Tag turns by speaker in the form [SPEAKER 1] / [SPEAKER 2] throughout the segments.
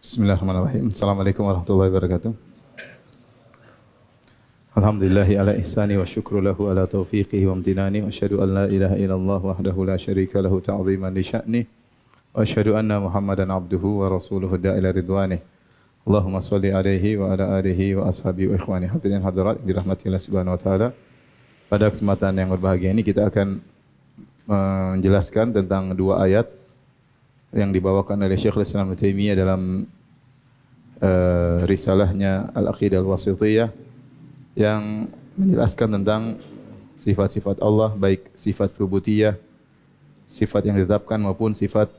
[SPEAKER 1] Bismillahirrahmanirrahim. Assalamualaikum warahmatullahi wabarakatuh. Alhamdulillahi ala ihsani wa syukru lahu ala taufiqihi wa amtinani wa asyhadu an la ilaha illallah wahdahu la syarika lahu ta'ziman li sya'ni wa asyhadu anna Muhammadan abduhu wa rasuluhu da'ila ridwanih. Allahumma salli alaihi wa ala alihi wa ashabihi wa ikhwani hadirin hadirat dirahmatillah subhanahu wa ta'ala. Pada kesempatan yang berbahagia ini kita akan menjelaskan tentang dua ayat yang dibawakan oleh Syekhul Islam Ibnu Taimiyah dalam risalahnya Al-Aqidah Al-Wasithiyah yang menjelaskan tentang sifat-sifat Allah, baik sifat tsubutiyah, sifat yang ditetapkan maupun sifat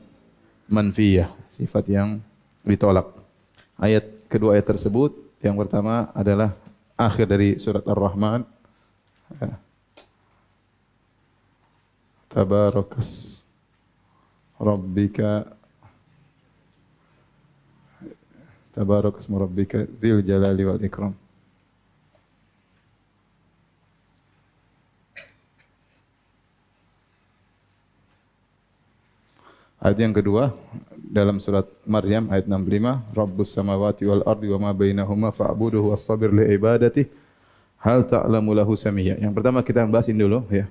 [SPEAKER 1] manfiyah, sifat yang ditolak. Kedua ayat tersebut, yang pertama adalah akhir dari surat Ar-Rahman. Tabarakas Rabbika Tabarakas Rabbika dzil jalali wal ikram. Ayat yang kedua dalam surat Maryam ayat 65, Rabbus samawati wal ardi wa ma bainahuma fa'buduhu wastabir li ibadatihi hal ta'lamu lahu samiyya. Yang pertama kita bahasin dulu ya.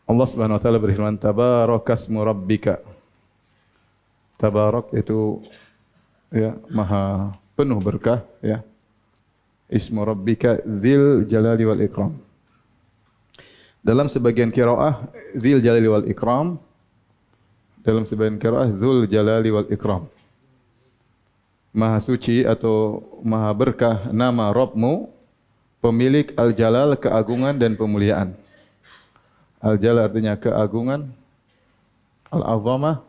[SPEAKER 1] Allah Subhanahu wa taala berfirman, Tabarakasmu Rabbika. Tabarak itu ya maha penuh berkah ya. Ismu Rabbika dzil jalali wal ikram. Dalam sebagian qiraah dzil jalali wal ikram. Dalam sebagian qiraah dzul jalali wal ikram. Maha suci atau maha berkah nama Rabbmu, pemilik al-jalal, keagungan dan pemuliaan. Al-jalal artinya keagungan, al-azamah,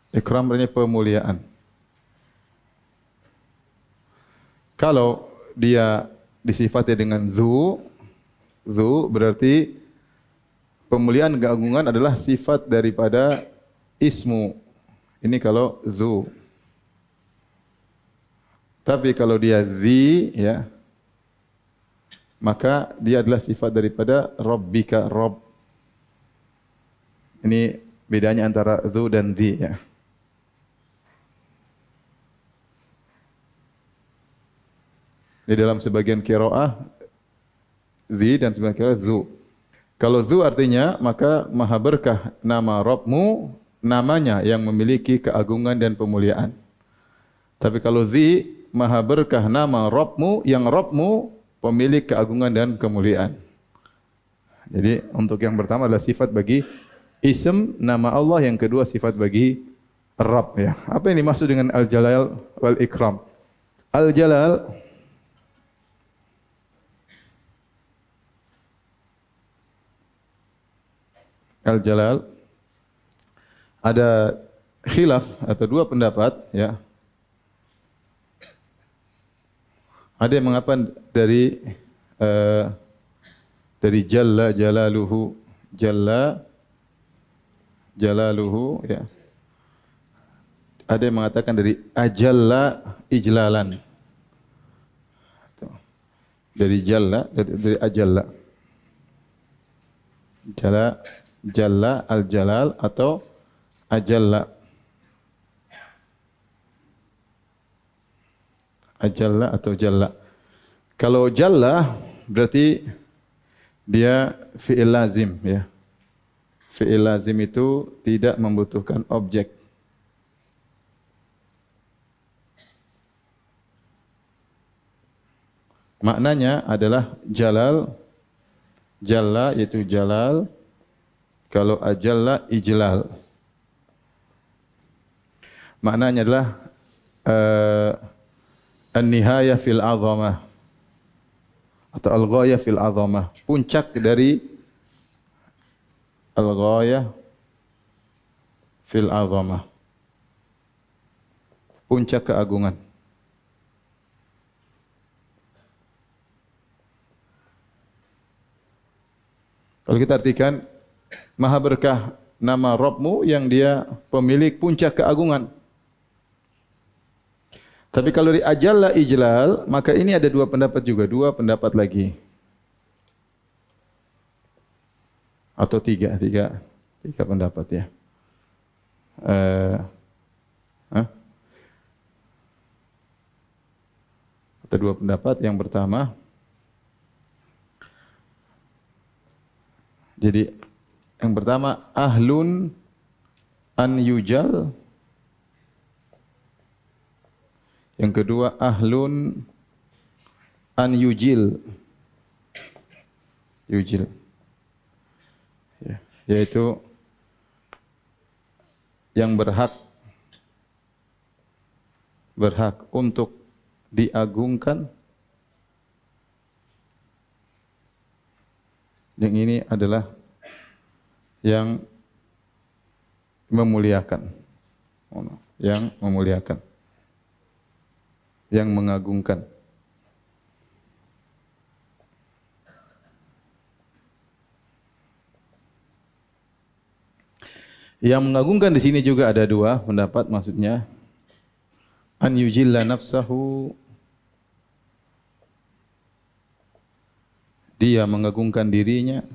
[SPEAKER 1] ikram artinya pemuliaan. Kalau dia disifati dengan zu berarti pemuliaan keagungan adalah sifat daripada ismu. Ini kalau zu. Tapi kalau dia zi ya, maka dia adalah sifat daripada Rabbika, Rabb. Ini bedanya antara zu dan zi ya. Di dalam sebagian qiraah zi dan sebagian qiraah zu. Kalau zu artinya maka maha berkah nama Rabbmu, namanya yang memiliki keagungan dan pemuliaan. Tapi kalau zi maha berkah nama Rabbmu, yang Rabbmu pemilik keagungan dan kemuliaan. Jadi untuk yang pertama adalah sifat bagi ism nama Allah, yang kedua sifat bagi Rabb ya. Apa yang dimaksud dengan al-jalal wal ikram? Al-jalal ada khilaf atau dua pendapat ya. Ada yang mengatakan dari jalla jalaluhu ya. Ada yang mengatakan dari ajalla ijlalan. Dari jalla, dari ajalla. Jalla al-jalal atau ajalla. Ajalla atau jalla. Kalau jalla berarti dia fi'il lazim ya. Fi'il lazim itu tidak membutuhkan objek. Maknanya adalah jalal, jalla yaitu jalal. Kalau ajalla ijlal. Maknanya adalah an-nihayah fil azamah atau al-ghayah fil azamah, puncak dari al-ghayah fil azamah, puncak keagungan. Kalau kita artikan maha berkah nama Rabbmu yang dia pemilik puncak keagungan. Tapi kalau di ajalla ijlal, maka ini ada dua pendapat juga, dua pendapat lagi. Atau tiga pendapat ya. eh, hah? Ada dua pendapat. Yang pertama, jadi yang pertama ahlun an yujal, yang kedua ahlun an yujil. Yujil, ya, yaitu yang berhak untuk diagungkan. Yang ini adalah yang memuliakan, yang mengagungkan. Yang mengagungkan di sini juga ada dua pendapat, maksudnya an yujilla nafsahu, dia mengagungkan dirinya.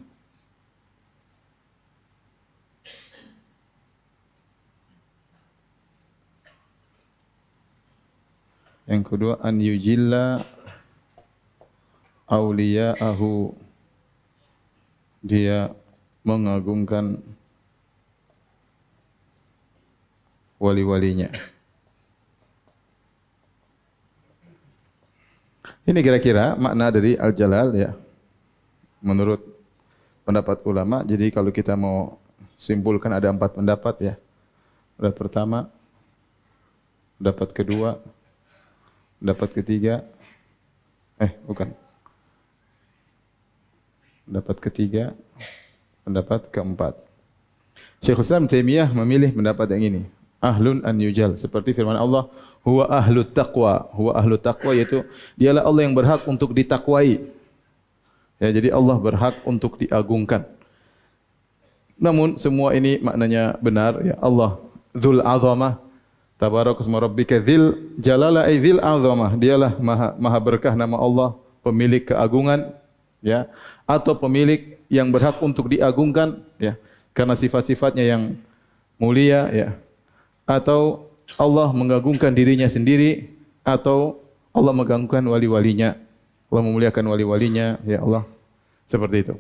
[SPEAKER 1] Yang kedua an yujilla auliya'ahu, dia mengagungkan wali-walinya. Ini kira-kira makna dari Al-Jalal ya, menurut pendapat ulama. Jadi kalau kita mau simpulkan ada 4 pendapat ya. Pendapat pertama, pendapat kedua, pendapat ketiga, pendapat ketiga, pendapat keempat. Syekhul Islam Taimiyah memilih pendapat yang ini. Ahlun an yujal, seperti firman Allah, huwa ahlut taqwa. Huwa ahlut taqwa, yaitu dialah Allah yang berhak untuk ditakwai. Ya, jadi Allah berhak untuk diagungkan. Namun semua ini maknanya benar ya. Allah Dzul Azamah, tabarakasma rabbika dzil jalala ay dzil azamah. Dialah maha berkah nama Allah, pemilik keagungan ya, atau pemilik yang berhak untuk diagungkan ya, karena sifat-sifatnya yang mulia ya. Atau Allah mengagungkan dirinya sendiri, atau Allah mengagungkan wali-walinya. Allah memuliakan wali-walinya, ya Allah. Seperti itu.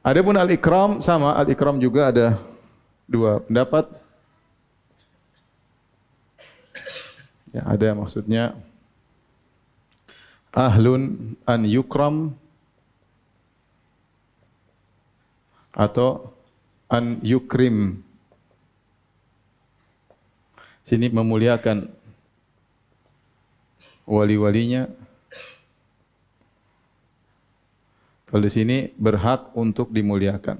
[SPEAKER 1] Adapun al-ikram sama, al-ikram juga ada 2 pendapat. Ya, ada maksudnya ahlun an yukram atau an yukrim. Sini memuliakan wali-walinya. Kalau di sini berhak untuk dimuliakan.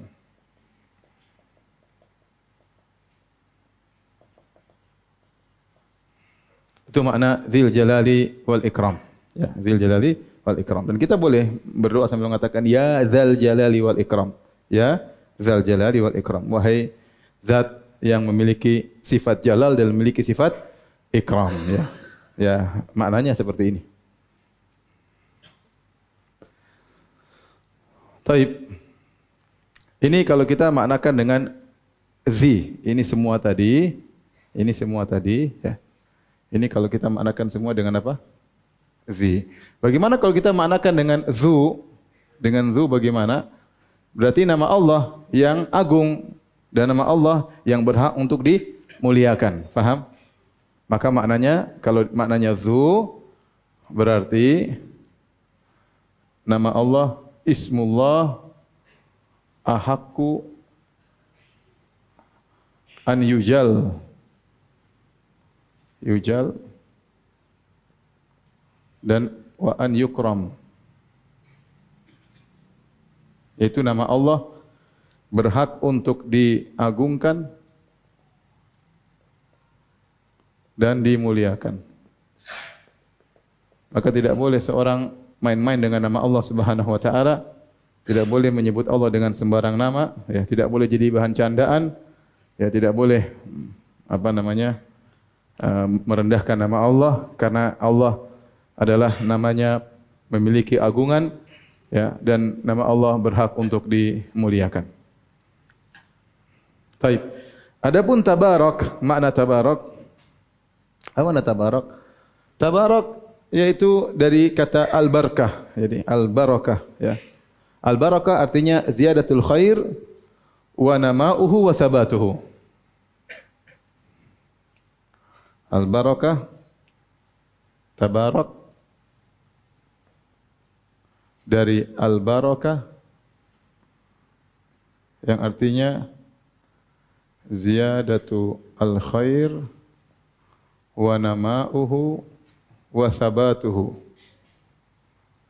[SPEAKER 1] Itu makna Dzil Jalali wal Ikram. Ya, Dzil Jalali wal Ikram. Dan kita boleh berdoa sambil mengatakan ya Dzal Jalali wal Ikram. Ya Dzal Jalali wal Ikram. Wahai zat yang memiliki sifat jalal dan memiliki sifat ikram ya. Ya, maknanya seperti ini. Taib. Ini kalau kita maknakan dengan zi, ini semua tadi ya. Ini kalau kita maknakan semua dengan apa? Zi. Bagaimana kalau kita maknakan dengan zu? Dengan zu bagaimana? Berarti nama Allah yang agung dan nama Allah yang berhak untuk dimuliakan. Faham? Maka maknanya, kalau maknanya zu, berarti nama Allah, Ismullah, ahakku an yujal. Yujal. Dan wa an yukram. Yaitu nama Allah berhak untuk diagungkan dan dimuliakan. Maka tidak boleh seorang main-main dengan nama Allah Subhanahu wa taala, tidak boleh menyebut Allah dengan sembarang nama, ya, tidak boleh jadi bahan candaan, ya, tidak boleh merendahkan nama Allah, karena Allah adalah namanya memiliki agungan, ya, dan nama Allah berhak untuk dimuliakan. Baik. Adapun tabarak, makna tabarak, apa makna tabarak? Tabarak yaitu dari kata al-barakah. Jadi al-barakah ya. Al-barakah artinya ziyadatul khair wa nama'uhu wa sabatuhu. Al-barakah tabarak dari al-barakah yang artinya ziyadatu al-khair wa nama'uhu wa sabatuhu,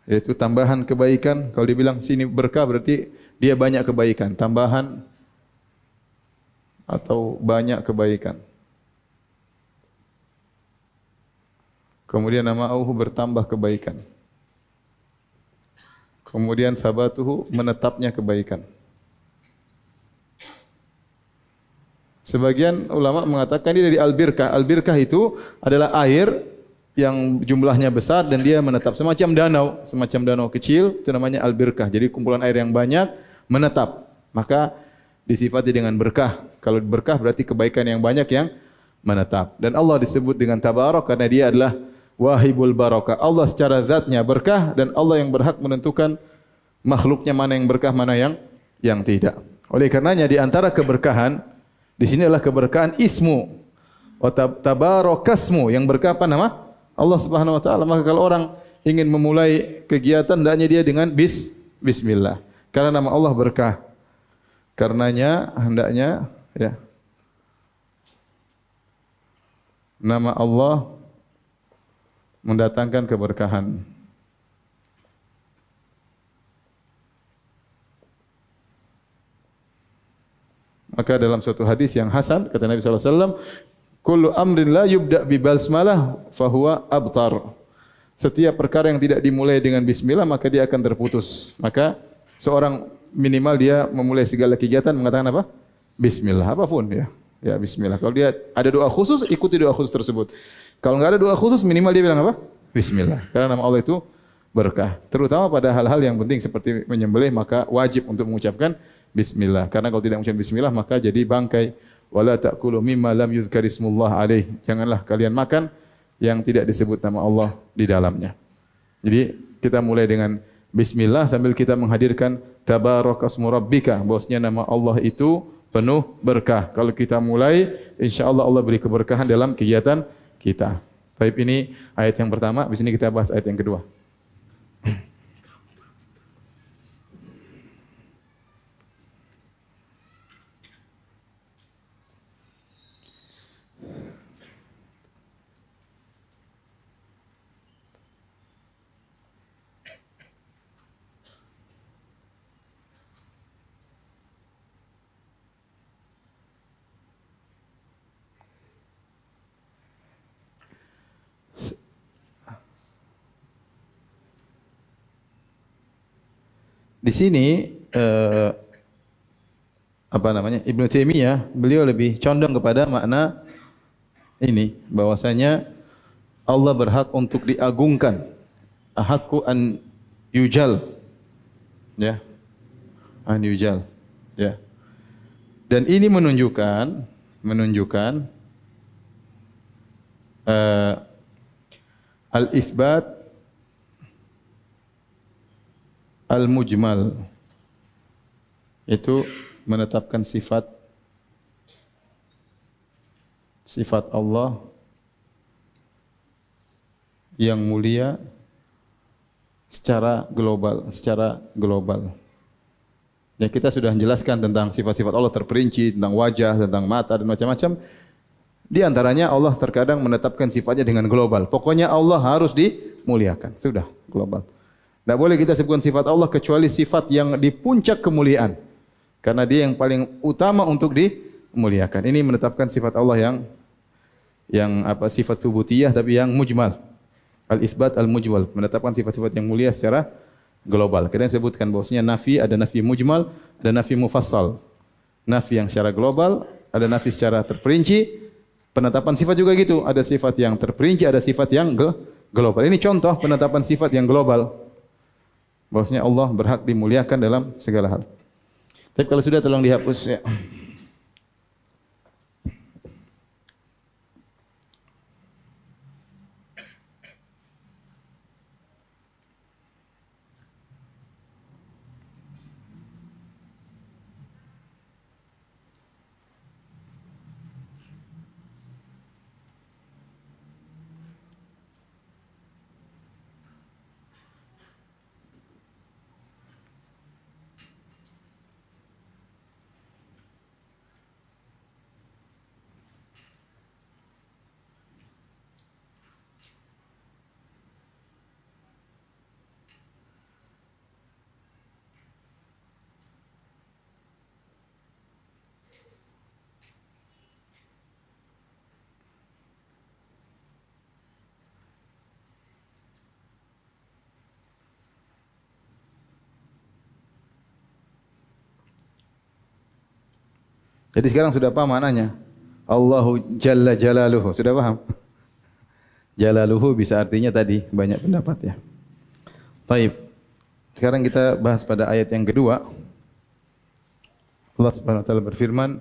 [SPEAKER 1] yaitu tambahan kebaikan. Kalau dibilang sini berkah berarti dia banyak kebaikan, tambahan atau banyak kebaikan. Kemudian nama'uhu bertambah kebaikan. Kemudian sabatuhu menetapnya kebaikan. Sebagian ulama mengatakan ini dari al-birkah. Al-birkah itu adalah air yang jumlahnya besar dan dia menetap semacam danau kecil, itu namanya al-birkah. Jadi kumpulan air yang banyak menetap. Maka disifati dengan berkah. Kalau berkah berarti kebaikan yang banyak yang menetap. Dan Allah disebut dengan tabarak karena dia adalah wahibul barakah. Allah secara zatnya berkah dan Allah yang berhak menentukan makhluknya mana yang berkah, mana yang tidak. Oleh karenanya di antara keberkahan di sini adalah keberkahan ismu wa tabarakasmu, yang berkah apa nama? Allah Subhanahu wa taala. Maka kalau orang ingin memulai kegiatan hendaknya dia dengan bismillah. Karena nama Allah berkah. Karenanya hendaknya ya nama Allah mendatangkan keberkahan. Maka dalam suatu hadis yang hasan kata Nabi sallallahu alaihi wasallam, kullu amrin la yubda bi basmalah fahuwa abtar. Setiap perkara yang tidak dimulai dengan bismillah maka dia akan terputus. Maka seorang minimal dia memulai segala kegiatan mengatakan apa? Bismillah, apapun ya. Ya bismillah. Kalau dia ada doa khusus, ikuti doa khusus tersebut. Kalau enggak ada doa khusus, minimal dia bilang apa? Bismillah. Karena nama Allah itu berkah. Terutama pada hal-hal yang penting seperti menyembelih, maka wajib untuk mengucapkan bismillah. Karena kalau tidak mengucapkan bismillah maka jadi bangkai. Wala ta'kulu mimma lam yuzkar ismullah alaih. Janganlah kalian makan yang tidak disebut nama Allah di dalamnya. Jadi kita mulai dengan bismillah sambil kita menghadirkan tabarakasmu rabbika. Bahwasanya nama Allah itu penuh berkah. Kalau kita mulai, insyaallah Allah beri keberkahan dalam kegiatan kita. Baik, ini ayat yang pertama. Di sini kita bahas ayat yang kedua. Di sini Ibnu Taimiyah beliau lebih condong kepada makna ini, bahwasanya Allah berhak untuk diagungkan, ahakku an yujal, ya, an yujal, ya. Dan ini menunjukkan al-itsbat al-mujmal, itu menetapkan sifat Allah yang mulia secara global. Ya, kita sudah menjelaskan tentang sifat-sifat Allah terperinci, tentang wajah, tentang mata dan macam-macam. Di antaranya Allah terkadang menetapkan sifatnya dengan global. Pokoknya Allah harus dimuliakan. Sudah global. Tidak boleh kita sebutkan sifat Allah kecuali sifat yang di puncak kemuliaan. Karena dia yang paling utama untuk dimuliakan. Ini menetapkan sifat Allah yang sifat subutiyah tapi yang mujmal. Al-itsbat al-mujmal, menetapkan sifat-sifat yang mulia secara global. Kita sebutkan bahwasanya nafi, ada nafi mujmal, ada nafi mufassal. Nafi yang secara global, ada nafi secara terperinci. Penetapan sifat juga gitu, ada sifat yang terperinci, ada sifat yang global. Ini contoh penetapan sifat yang global. Bahwasanya Allah berhak dimuliakan dalam segala hal. Tapi kalau sudah tolong dihapus ya. Jadi sekarang sudah paham maknanya. Allahu Jalla Jalaluhu. Sudah paham? Jalaluhu bisa artinya tadi banyak pendapat ya. Baik. Sekarang kita bahas pada ayat yang kedua. Allah Subhanahu wa taala berfirman,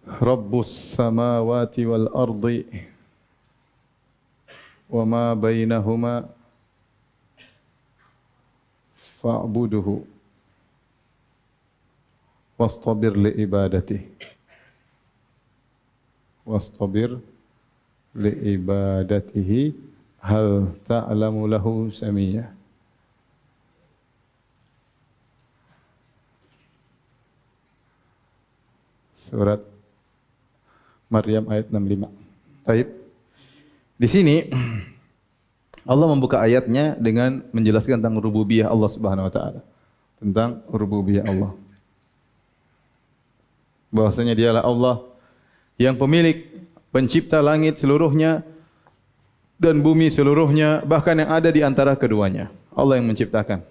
[SPEAKER 1] Rabbus samawati wal ardi wa ma bainahuma fa'buduhu wastabir li ibadatihi wastabir li ibadatihi hal ta'lamu lahu samiyya. Surat Maryam ayat 65. Baik. Di sini Allah membuka ayatnya dengan menjelaskan tentang rububiyah Allah Subhanahu wa taala. Tentang rububiyah Allah. Bahwasanya dialah Allah yang pemilik, pencipta langit seluruhnya dan bumi seluruhnya, bahkan yang ada di antara keduanya. Allah yang menciptakan.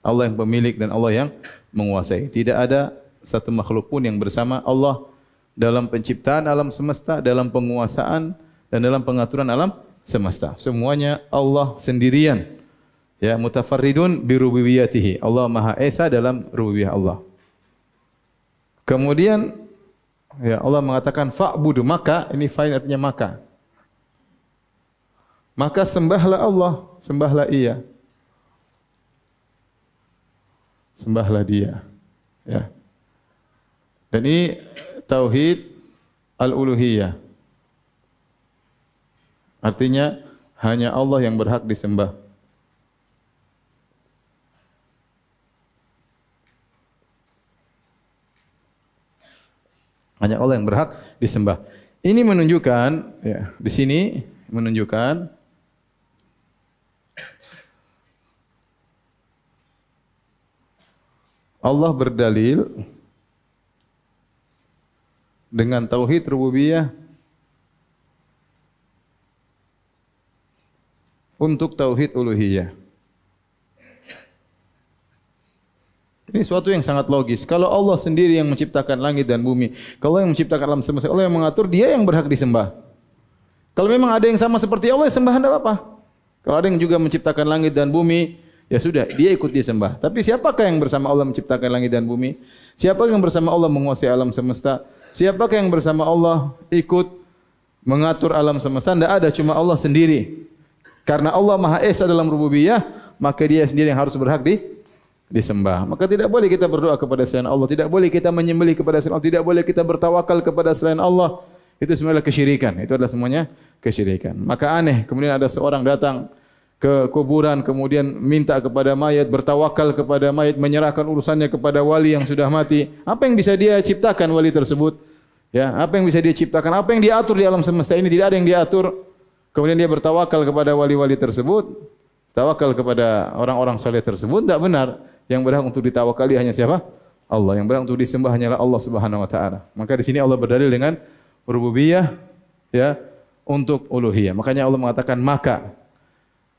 [SPEAKER 1] Allah yang pemilik dan Allah yang menguasai. Tidak ada satu makhluk pun yang bersama Allah dalam penciptaan alam semesta, dalam penguasaan dan dalam pengaturan alam semesta. Semuanya Allah sendirian. Ya, mutafarridun bi rububiyyatihi. Allah Maha Esa dalam rububiyah Allah. Kemudian ya Allah mengatakan fa'budu, maka ini fa'il artinya maka. Maka sembahlah Allah, sembahlah Ia. Sembahlah Dia. Ya. Dan ini tauhid al-uluhiyah. Artinya hanya Allah yang berhak disembah. Hanya Allah yang berhak disembah. Ini menunjukkan, ya, di sini menunjukkan Allah berdalil dengan tauhid rububiyah untuk tauhid uluhiyah. Ini suatu yang sangat logis. Kalau Allah sendiri yang menciptakan langit dan bumi, kalau yang menciptakan alam semesta, Allah yang mengatur, Dia yang berhak disembah. Kalau memang ada yang sama seperti Allah, ya sembah tidak apa-apa. Kalau ada yang juga menciptakan langit dan bumi, ya sudah, dia ikut disembah. Tapi siapakah yang bersama Allah menciptakan langit dan bumi? Siapakah yang bersama Allah menguasai alam semesta? Siapakah yang bersama Allah ikut mengatur alam semesta? Tidak ada, cuma Allah sendiri. Karena Allah Maha Esa dalam rububiyah, maka Dia sendiri yang harus berhak disembah. Maka tidak boleh kita berdoa kepada selain Allah, tidak boleh kita menyembelih kepada selain Allah, tidak boleh kita bertawakal kepada selain Allah. Itu semuanya kesyirikan. Itu adalah semuanya kesyirikan. Maka aneh, kemudian ada seorang datang ke kuburan, kemudian minta kepada mayat, bertawakal kepada mayat, menyerahkan urusannya kepada wali yang sudah mati. Apa yang bisa dia ciptakan wali tersebut? Ya, apa yang bisa dia ciptakan? Apa yang diatur di alam semesta ini? Tidak ada yang diatur. Kemudian dia bertawakal kepada wali-wali tersebut, tawakal kepada orang-orang saleh tersebut, tidak benar. Yang berhak untuk ditawakali hanya siapa? Allah. Yang berhak untuk disembah hanyalah Allah Subhanahu wa taala. Maka di sini Allah berdalil dengan rububiyah, ya, untuk uluhiyah. Makanya Allah mengatakan maka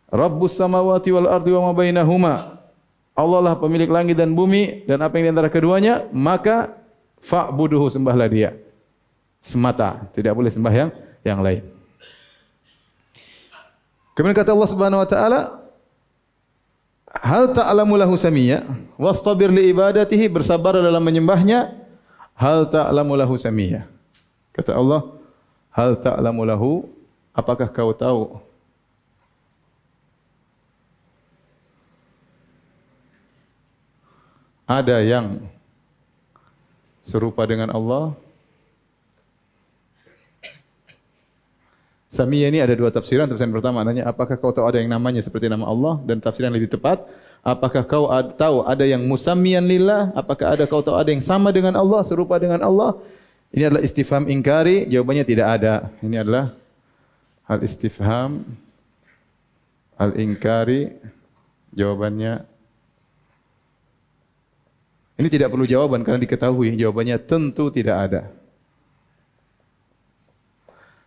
[SPEAKER 1] Rabbus samawati wal ardi wa ma bainahuma. Allah lah pemilik langit dan bumi dan apa yang di antara keduanya, maka fa'buduhu, sembahlah Dia semata, tidak boleh sembah yang lain. Kemudian kata Allah Subhanahu wa taala, hal ta'lamu lahu samiyya wastabir li ibadatihi, bersabar dalam menyembahnya. Hal ta'lamu lahu samiyya. Kata Allah, hal ta'lamu lahu, apakah kau tahu ada yang serupa dengan Allah? Samiyya ini ada dua tafsiran. Tafsiran pertama maknanya, apakah kau tahu ada yang namanya seperti nama Allah? Dan tafsiran lebih tepat, apakah kau tahu ada yang musammiyan lillah? Apakah kau tahu ada yang sama dengan Allah, serupa dengan Allah? Ini adalah istifham ingkari, jawabannya tidak ada. Ini adalah hal istifham al-ingkari, jawabannya ini tidak perlu jawaban karena diketahui, jawabannya tentu tidak ada.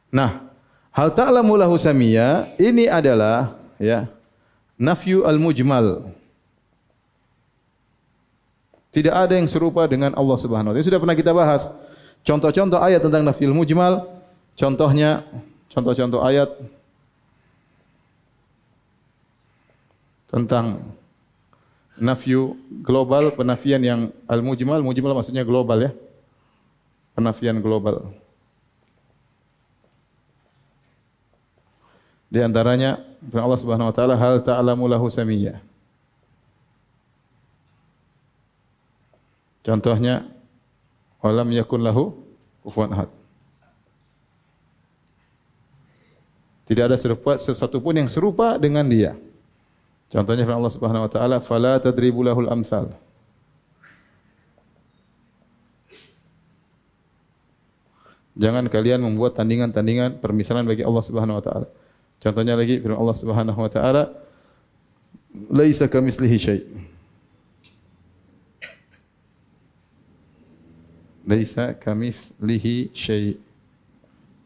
[SPEAKER 1] Nah, hal ta'lamu lahu samiyya ini adalah, ya, nafyu al-mujmal. Tidak ada yang serupa dengan Allah Subhanahu wa taala. Ini sudah pernah kita bahas. Contoh-contoh ayat tentang nafyul mujmal, contohnya contoh-contoh ayat tentang nafyu global, penafian yang al-mujmal, mujmal maksudnya global ya. Penafian global. Di antaranya firman Allah Subhanahu wa taala, hal ta'lamu lahu samiyya. Contohnya walam yakun lahu kufuwan ahad. Tidak ada sesuatu pun yang serupa dengan dia. Contohnya firman Allah Subhanahu wa taala, fala tadribu lahul amsal. Jangan kalian membuat tandingan-tandingan permisalan bagi Allah Subhanahu wa taala. Contohnya lagi firman Allah Subhanahu wa taala, laisa kamitslihi syai'. Laisa kamitslihi syai'.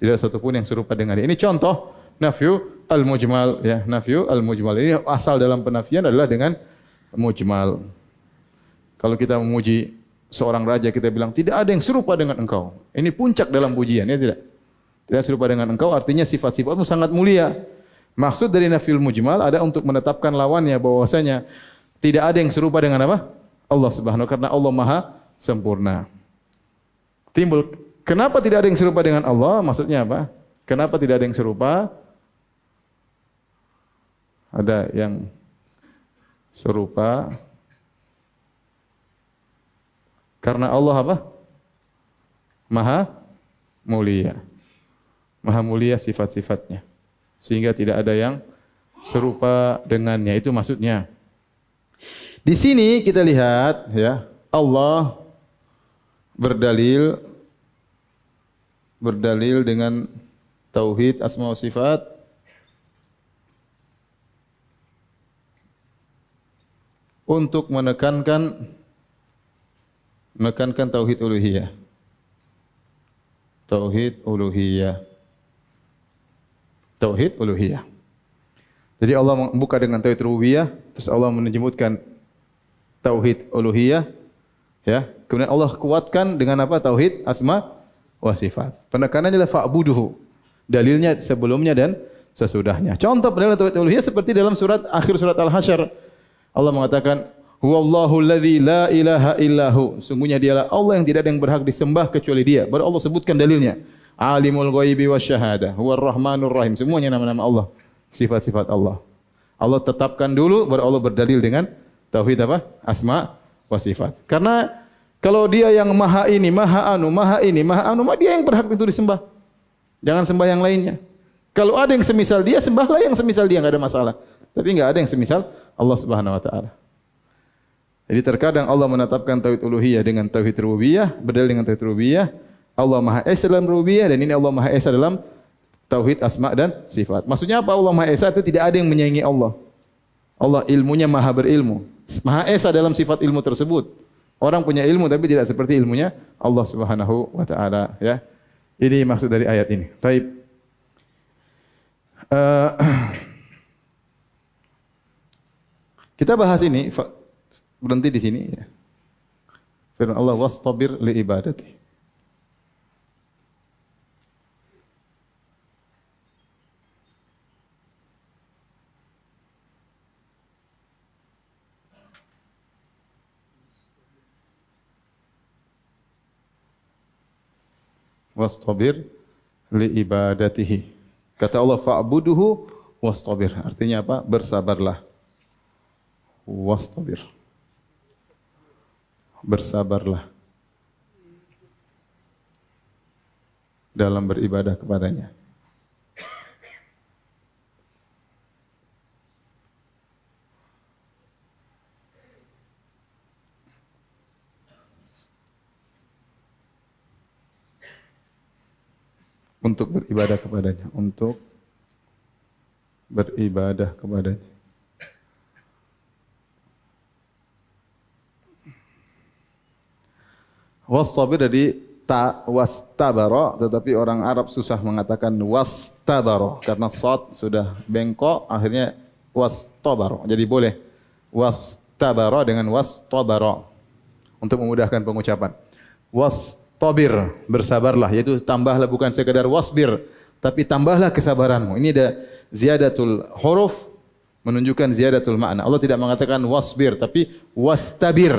[SPEAKER 1] Tidak satu pun yang serupa dengan dia. Ini contoh nafyu al-mujmal ya, nafyu al-mujmal. Ini asal dalam penafian adalah dengan mujmal. Kalau kita memuji seorang raja, kita bilang tidak ada yang serupa dengan engkau. Ini puncak dalam pujian, ya tidak? Tidak serupa dengan engkau artinya sifat-sifatmu sangat mulia. Maksud dari nafyul mujmal ada untuk menetapkan lawannya bahwasanya tidak ada yang serupa dengan apa? Allah Subhanahu wa taala, karena Allah Maha sempurna. Timbul, kenapa tidak ada yang serupa dengan Allah? Maksudnya apa? Kenapa tidak ada yang serupa? Ada yang serupa karena Allah apa? Maha mulia. Maha mulia sifat-sifatnya. Sehingga tidak ada yang serupa dengannya. Itu maksudnya. Di sini kita lihat ya, Allah berdalil dengan tauhid asma wa sifat untuk menekankan tauhid uluhiyah. Tauhid uluhiyah. Tauhid uluhiyah. Jadi Allah membuka dengan tauhid rububiyah, terus Allah menyebutkan tauhid uluhiyah, ya. Kemudian Allah kuatkan dengan apa? Tauhid asma wa sifat. Penekanannya adalah fa'buduhu. Dalilnya sebelumnya dan sesudahnya. Contoh penilaian tauhid uluhiyah seperti dalam akhir surat Al-Hasyr. Allah mengatakan, huwallahu allazi la ilaha illahu. Sungguhnya dialah Allah yang tidak ada yang berhak disembah kecuali Dia. Baru Allah sebutkan dalilnya. Alimul ghaibi wasyahadah, huwar rahmanur rahim. Semuanya nama-nama Allah, sifat-sifat Allah. Allah tetapkan dulu, baru Allah berdalil dengan tauhid apa? Asma wa sifat. Karena kalau Dia yang maha ini, maha anu, maka Dia yang berhak itu disembah. Jangan sembah yang lainnya. Kalau ada yang semisal Dia, sembahlah yang semisal Dia, enggak ada masalah. Tapi enggak ada yang semisal Allah Subhanahu wa taala. Jadi terkadang Allah menetapkan tauhid uluhiyah dengan tauhid rububiyah, berdalil dengan tauhid rububiyah. Allah Maha Esa dalam rububiyah, dan ini Allah Maha Esa dalam tauhid asma dan sifat. Maksudnya apa? Allah Maha Esa itu tidak ada yang menyaingi Allah. Allah ilmunya maha berilmu. Maha Esa dalam sifat ilmu tersebut. Orang punya ilmu tapi tidak seperti ilmunya Allah Subhanahu wa taala, ya. Ini maksud dari ayat ini. Baik. Kita bahas ini, berhenti di sini ya. Firman Allah, wastabir li ibadati. Wastabir li ibadatihi. Kata Allah, fa'buduhu wastabir. Artinya apa? Bersabarlah. Wastabir. Bersabarlah dalam beribadah kepadanya. Untuk beribadah kepadanya, untuk beribadah kepadanya. Wastabir dari ta wastabara, tetapi orang Arab susah mengatakan wastabara karena shad sudah bengkok, akhirnya wastabara. Jadi boleh wastabara dengan wastabara. untuk memudahkan pengucapan. Wastabir, bersabarlah, yaitu tambahlah bukan sekadar wasbir, tapi tambahlah kesabaranmu. Ini ada ziyadatul huruf menunjukkan ziyadatul makna. Allah tidak mengatakan wasbir tapi wastabir.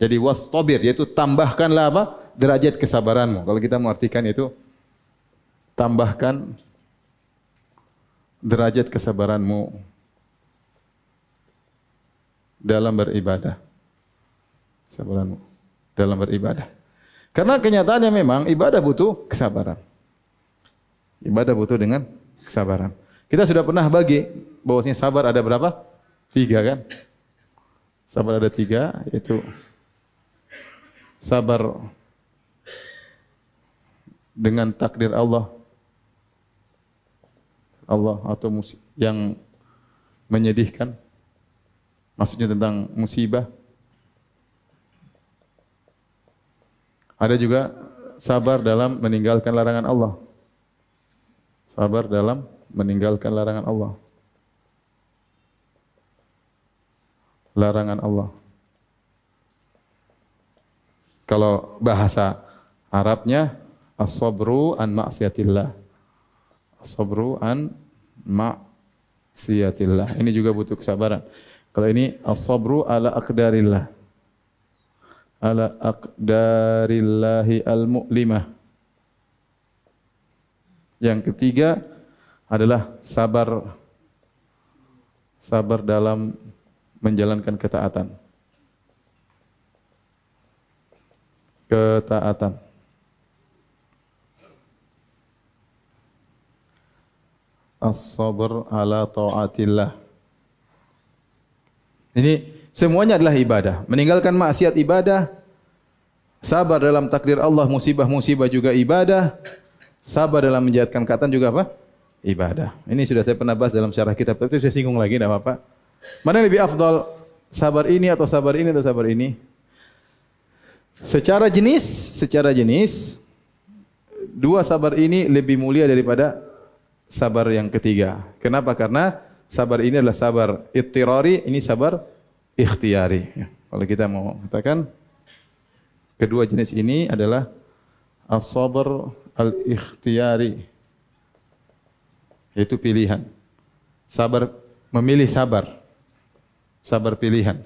[SPEAKER 1] Jadi wastabir yaitu tambahkanlah apa? Derajat kesabaranmu. Kalau kita mengartikan itu tambahkan derajat kesabaranmu dalam beribadah. Kesabaranmu dalam beribadah. Karena kenyataannya memang ibadah butuh kesabaran. Ibadah butuh dengan kesabaran. Kita sudah pernah bagi bahwasanya sabar ada berapa? 3 kan? Sabar ada 3, yaitu sabar dengan takdir Allah atau yang menyedihkan, maksudnya tentang musibah. Ada juga sabar dalam meninggalkan larangan Allah. Sabar dalam meninggalkan larangan Allah. Larangan Allah. Kalau bahasa Arabnya as-sabru an maksiatillah. As-sabru an maksiatillah. Ini juga butuh kesabaran. Kalau ini as-sabru ala aqdarillah. Ala aqdarillahi al-mu'limah. Yang ketiga adalah sabar dalam menjalankan ketaatan. Ketaatan. As-sabr ala ta'atillah. Ini semuanya adalah ibadah. Meninggalkan maksiat ibadah. Sabar dalam takdir Allah, musibah-musibah juga ibadah. Sabar dalam menjalankan ketaatan juga apa? Ibadah. Ini sudah saya pernah bahas dalam syarah kitab, tapi saya singgung lagi, tidak apa-apa. Mana yang lebih afdal? Sabar ini atau sabar ini atau sabar ini? Secara jenis, 2 sabar ini lebih mulia daripada sabar yang ketiga. Kenapa? Karena sabar ini adalah sabar ittirari, ini sabar ikhtiyari. Kalau kita mau katakan, kedua jenis ini adalah as-sabr al-ikhtiyari, yaitu pilihan. Sabar, memilih sabar. Sabar pilihan.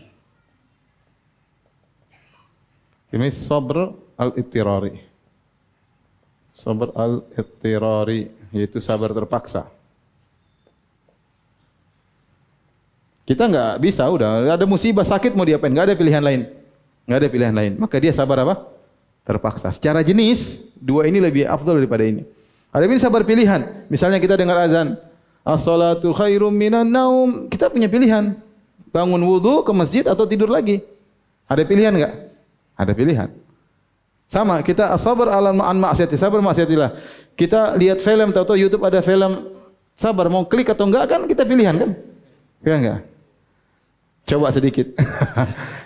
[SPEAKER 1] Ini sabr al-ittirari. Sabr al-ittirari, yaitu sabar terpaksa. Kita enggak bisa, udah ada musibah, sakit mau diapain? Enggak ada pilihan lain. Enggak ada pilihan lain. Maka dia sabar apa? Terpaksa. Secara jenis, 2 ini lebih afdal daripada ini. Ada ini sabar pilihan. Misalnya kita dengar azan, as-salatu khairum minan naum. Kita punya pilihan. Bangun wudu ke masjid atau tidur lagi. Ada pilihan enggak? Ada pilihan. Sama, kita as-sabr ala an ma'siyati, sabar maksiatillah. Kita lihat film atau YouTube ada film, sabar mau klik atau enggak kan kita pilihan kan? Ya enggak? Coba sedikit.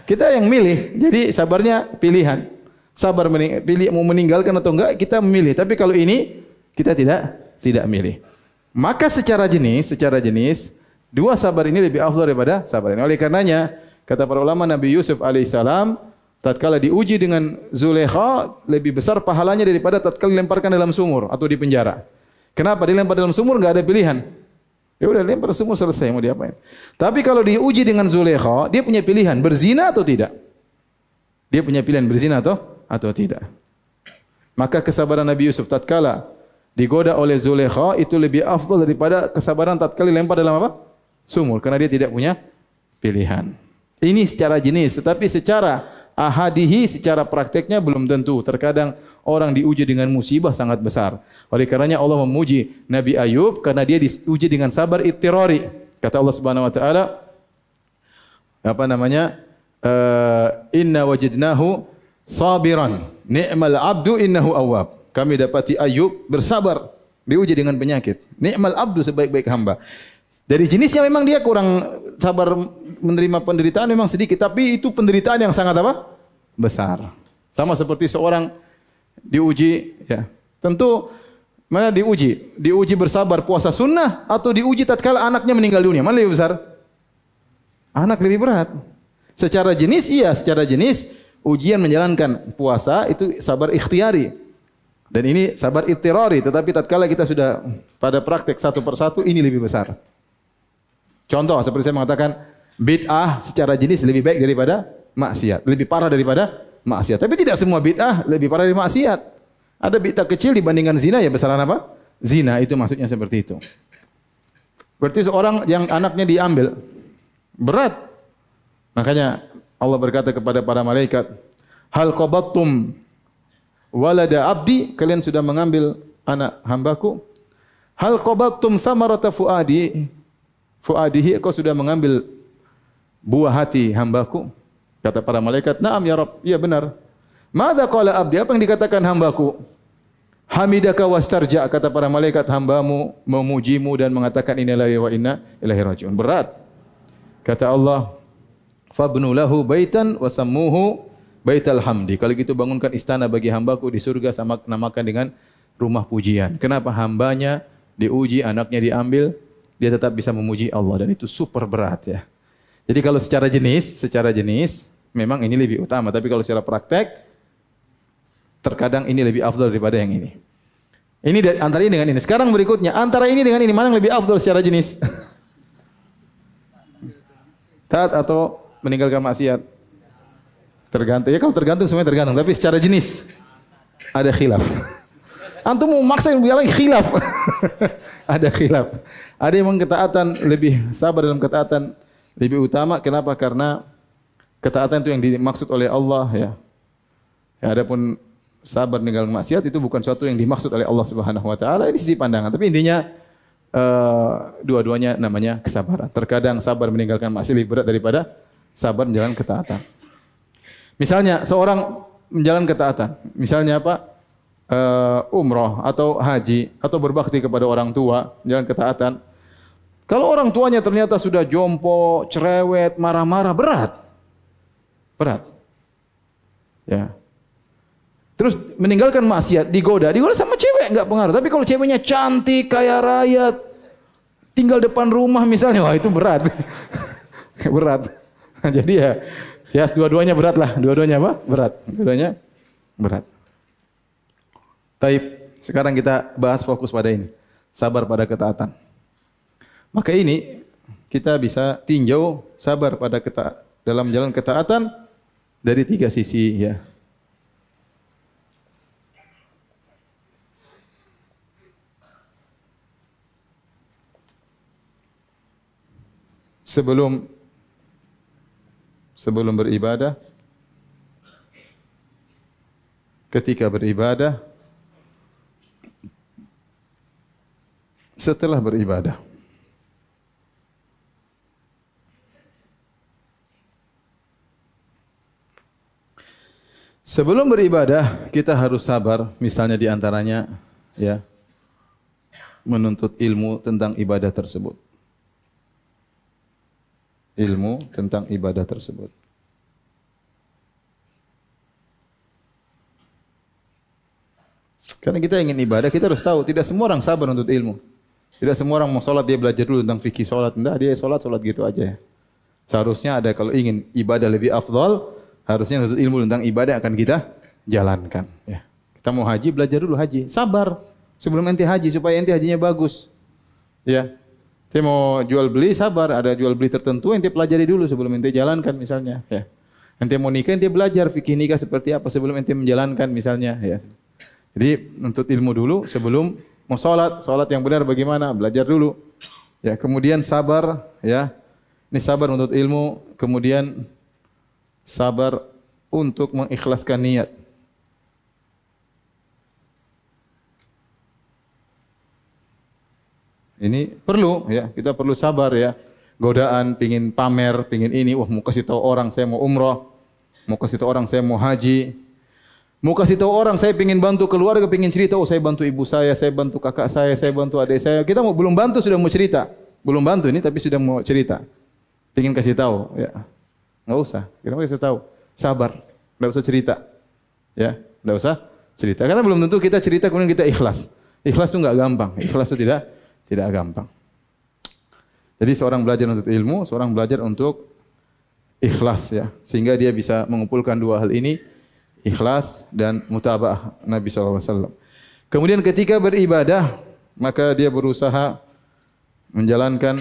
[SPEAKER 1] Kita yang milih. Jadi sabarnya pilihan. Sabar pilih mau meninggalkan atau enggak kita memilih. Tapi kalau ini kita tidak milih. Maka secara jenis 2 sabar ini lebih afdal daripada sabar ini. Oleh karenanya kata para ulama, Nabi Yusuf alaihissalam tatkala diuji dengan Zulaikha lebih besar pahalanya daripada tatkala dilemparkan dalam sumur atau di penjara. Kenapa? Dilempar dalam sumur enggak ada pilihan. Ya udah lempar sumur selesai, mau diapain. Tapi kalau diuji dengan Zulaikha, dia punya pilihan berzina atau tidak. Dia punya pilihan berzina atau tidak. Maka kesabaran Nabi Yusuf tatkala digoda oleh Zulaikha itu lebih afdal daripada kesabaran tatkala dilempar dalam apa? Sumur, karena dia tidak punya pilihan. Ini secara jenis, tetapi secara ahadihi, secara prakteknya belum tentu. Terkadang orang diuji dengan musibah sangat besar. Oleh karenanya Allah memuji Nabi Ayub karena dia diuji dengan sabar ittirari. Kata Allah Subhanahu wa taala, inna wajadnahu sabiran ni'mal abdu innahu awwab. Kami dapati Ayub bersabar, diuji dengan penyakit. Ni'mal abdu, sebaik-baik hamba. Dari jenisnya memang dia kurang sabar menerima penderitaan memang sedikit, tapi itu penderitaan yang sangat apa? Besar. Sama seperti seorang diuji, ya. Tentu mana diuji? Diuji bersabar puasa sunnah atau diuji tatkala anaknya meninggal dunia? Mana lebih besar? Anak lebih berat. Secara jenis iya, secara jenis ujian menjalankan puasa itu sabar ikhtiari. Dan ini sabar ittirari, tetapi tatkala kita sudah pada praktek satu persatu ini lebih besar. Contoh seperti saya mengatakan bid'ah secara jenis lebih baik daripada maksiat, lebih parah daripada maksiat. Tapi tidak semua bid'ah lebih parah dari maksiat. Ada bid'ah kecil dibandingkan zina ya besaran apa? Zina, itu maksudnya seperti itu. Berarti seorang yang anaknya diambil berat. Makanya Allah berkata kepada para malaikat, "Hal qabattum walada abdi?" Kalian sudah mengambil anak hambaku? "Hal qabattum samarata fuadihi?" Kau sudah mengambil buah hati hambaku? Kata para malaikat, "Na'am ya Rabb." Iya benar. "Madza qala abdi?" Apa yang dikatakan hambaku? "Hamidaka wastarja." Kata para malaikat, hambamu memujimu dan mengatakan inna lillahi wa inna ilaihi raji'un. Berat. Kata Allah, "Fabnu lahu baitan wa sammuhu baital hamdi." Kalau gitu bangunkan istana bagi hambaku di surga, sama namakan dengan rumah pujian. Kenapa? Hambanya diuji, anaknya diambil, dia tetap bisa memuji Allah, dan itu super berat ya. Jadi kalau secara jenis memang ini lebih utama, tapi kalau secara praktek terkadang ini lebih afdal daripada yang ini. Ini dari antara ini dengan ini. Sekarang berikutnya, antara ini dengan ini mana yang lebih afdal secara jenis? Taat atau meninggalkan maksiat? Tergantung. Ya kalau tergantung semuanya tergantung, tapi secara jenis ada khilaf. Antum mau maksa yang bilang khilaf. Ada khilaf. Ada yang ketaatan lebih sabar dalam ketaatan lebih utama. Kenapa? Karena ketaatan itu yang dimaksud oleh Allah ya. Ya, adapun sabar meninggalkan maksiat itu bukan sesuatu yang dimaksud oleh Allah Subhanahu wa taala, ini sisi pandangan. Tapi intinya dua-duanya namanya kesabaran. Terkadang sabar meninggalkan maksiat lebih berat daripada sabar menjalankan ketaatan. Misalnya seorang menjalankan ketaatan, misalnya apa? Umrah atau haji atau berbakti kepada orang tua, menjalankan ketaatan. Kalau orang tuanya ternyata sudah jompo, cerewet, marah-marah, berat. Berat. Ya. Terus meninggalkan maksiat, digoda sama cewek enggak pengaruh. Tapi kalau ceweknya cantik, kaya raya, tinggal depan rumah misalnya, wah itu berat. Berat. Jadi ya dua-duanya berat lah. Dua-duanya apa? Berat. Dua-duanya berat. Taib. Sekarang kita bahas fokus pada ini. Sabar pada ketaatan. Maka ini kita bisa tinjau sabar pada dalam jalan ketaatan dari tiga sisi ya. Sebelum beribadah, ketika beribadah, setelah beribadah. Sebelum beribadah kita harus sabar, misalnya di antaranya ya menuntut ilmu tentang ibadah tersebut. Ilmu tentang ibadah tersebut. Karena kita ingin ibadah, kita harus tahu tidak semua orang sabar untuk ilmu. Tidak semua orang mau sholat dia belajar dulu tentang fikih sholat. Tidak, dia sholat gitu aja. Seharusnya ada kalau ingin ibadah lebih afdal, harusnya untuk ilmu tentang ibadah akan kita jalankan. Ya. Kita mau haji, belajar dulu haji. Sabar sebelum ente haji supaya ente hajinya bagus. Ya. Ente mau jual beli, sabar. Ada jual beli tertentu ente pelajari dulu sebelum ente jalankan misalnya. Ya. Ente mau nikah, ente belajar fikih nikah seperti apa sebelum ente menjalankan misalnya. Ya. Jadi untuk ilmu dulu sebelum mau sholat yang benar bagaimana, belajar dulu. Ya, kemudian sabar, ya. Ini sabar untuk ilmu, kemudian sabar untuk mengikhlaskan niat. Ini perlu, ya. Kita perlu sabar, ya. Godaan, pingin pamer, pingin ini, wah mau kasih tahu orang saya mau umrah, mau kasih tahu orang saya mau haji. Mau kasih tahu orang saya ingin bantu keluarga, ingin cerita, oh saya bantu ibu saya bantu kakak saya bantu adik saya. Kita belum bantu sudah mau cerita. Belum bantu ini tapi sudah mau cerita. Ingin kasih tahu, ya. Enggak usah. Kita kasih tahu. Sabar. Enggak usah cerita. Ya, enggak usah cerita. Karena belum tentu kita cerita kemudian kita ikhlas. Ikhlas itu enggak gampang. Ikhlas itu tidak gampang. Jadi seorang belajar untuk ilmu, seorang belajar untuk ikhlas ya. Sehingga dia bisa mengumpulkan dua hal ini, ikhlas dan mutaba'ah Nabi SAW. Kemudian ketika beribadah, maka dia berusaha menjalankan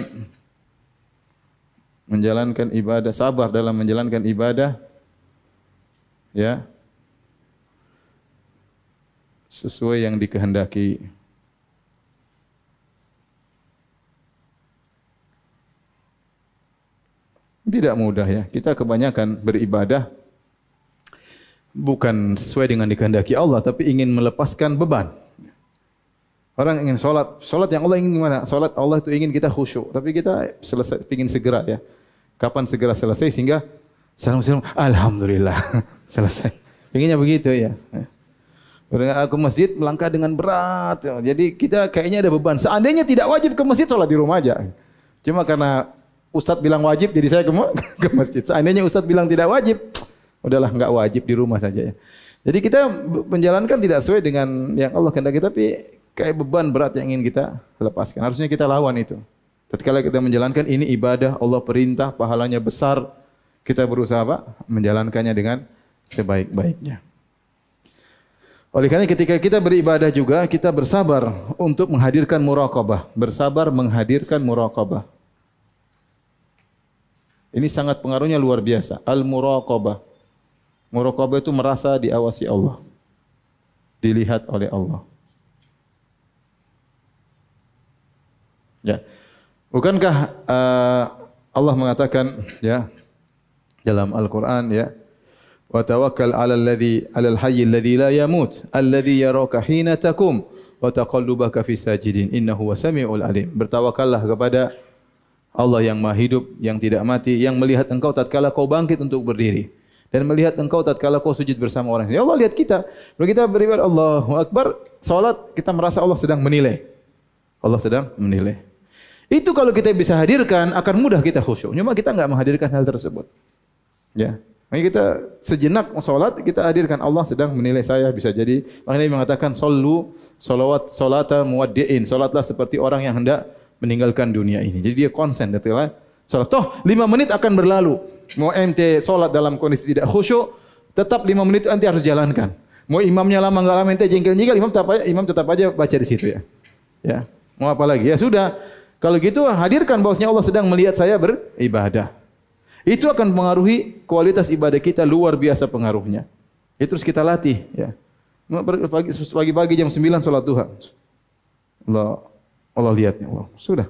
[SPEAKER 1] ibadah, sabar dalam menjalankan ibadah ya sesuai yang dikehendaki. Tidak mudah ya. Kita kebanyakan beribadah bukan sesuai dengan dikehendaki Allah, tapi ingin melepaskan beban. Orang ingin solat yang Allah ingin gimana? Solat Allah itu ingin kita khusyuk, tapi kita ingin segera ya. Kapan segera selesai sehingga salam alhamdulillah selesai. Inginnya begitu ya. Aku masjid melangkah dengan berat. Jadi kita kayaknya ada beban. Seandainya tidak wajib ke masjid, solat di rumah aja. Cuma karena Ustadz bilang wajib, jadi saya ke masjid. Seandainya Ustadz bilang tidak wajib, udahlah enggak wajib di rumah saja ya. Jadi kita menjalankan tidak sesuai dengan yang Allah kehendaki, tapi kayak beban berat yang ingin kita lepaskan. Harusnya kita lawan itu. Tatkala kita menjalankan ini ibadah, Allah perintah, pahalanya besar, kita berusaha apa? Menjalankannya dengan sebaik-baiknya. Oleh karena ketika kita beribadah juga, kita bersabar untuk menghadirkan muraqabah. Bersabar menghadirkan muraqabah. Ini sangat pengaruhnya luar biasa. Al-muraqabah. Muraqabah itu merasa diawasi Allah. Dilihat oleh Allah. Ya. Bukankah Allah mengatakan ya dalam Al-Qur'an ya, wa tawakkal 'alal hayy alladhi la yamut alladhi yaraka hina taqum wa taqallubaka fis sajidin innahu wasami'ul alim. Bertawakallah kepada Allah yang Maha Hidup, yang tidak mati, yang melihat engkau tatkala kau bangkit untuk berdiri dan melihat engkau tatkala kau sujud bersama orang. Ya Allah lihat kita. Kalau kita beribadah Allahu Akbar, salat kita merasa Allah sedang menilai. Allah sedang menilai. Itu kalau kita bisa hadirkan akan mudah kita khusyuk. Cuma kita enggak menghadirkan hal tersebut. Ya. Makanya kita sejenak salat kita hadirkan Allah sedang menilai saya, bisa jadi. Makanya Nabi mengatakan sallu salata muwaddi'in. Salatlah seperti orang yang hendak meninggalkan dunia ini. Jadi dia konsen detailnya salat. Toh 5 menit akan berlalu. Mau ente salat dalam kondisi tidak khusyuk, tetap 5 menit itu ente harus jalankan. Mau imamnya lama enggak lama ente jengkel-jengkel, imam tetap aja baca di situ ya. Ya. Mau apa lagi? Ya sudah. Kalau gitu hadirkan bahwasanya Allah sedang melihat saya beribadah. Itu akan mengaruhi kualitas ibadah kita, luar biasa pengaruhnya. Itu terus kita latih ya. Pagi-pagi jam 9 salat duha. Allah lihatnya Allah. Sudah.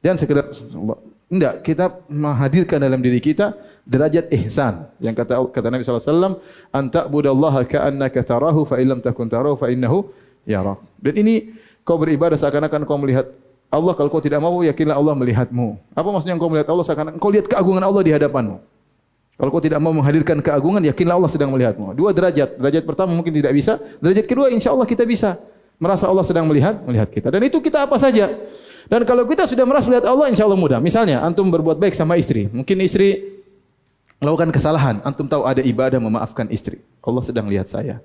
[SPEAKER 1] Jangan sekedar Allah. Enggak, kita menghadirkan dalam diri kita derajat ihsan. Yang kata Nabi sallallahu alaihi wasallam, "Anta budallaha ka'annaka tarahu fa illam takun tarahu fa innahu yarak." Dan ini kau beribadah seakan-akan kau melihat Allah. Kalau kau tidak mau, yakinlah Allah melihatmu. Apa maksudnya kau melihat Allah seakan-akan kau lihat keagungan Allah di hadapanmu. Kalau kau tidak mau menghadirkan keagungan, yakinlah Allah sedang melihatmu. 2 derajat. Derajat pertama mungkin tidak bisa. Derajat kedua insyaallah kita bisa. Merasa Allah sedang melihat kita. Dan itu kita apa saja. Dan kalau kita sudah merasa lihat Allah, insyaallah mudah. Misalnya, antum berbuat baik sama istri. Mungkin istri melakukan kesalahan. Antum tahu ada ibadah memaafkan istri. Allah sedang lihat saya.